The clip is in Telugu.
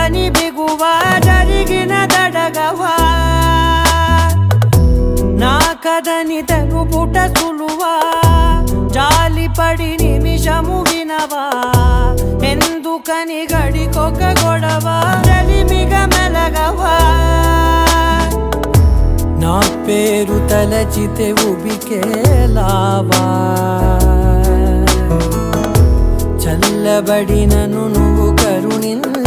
అని బిగువ జరిగిన దడగవా నా కథని తెలుపుట సులువా జాలిపడి నిమిషము వినవా ఎందుకని గడికొక గొడవ రలిమిగ మెలగవా నా పేరు తలచితే ఉబికేలావా చల్లబడినను నువ్వు కరుణించవా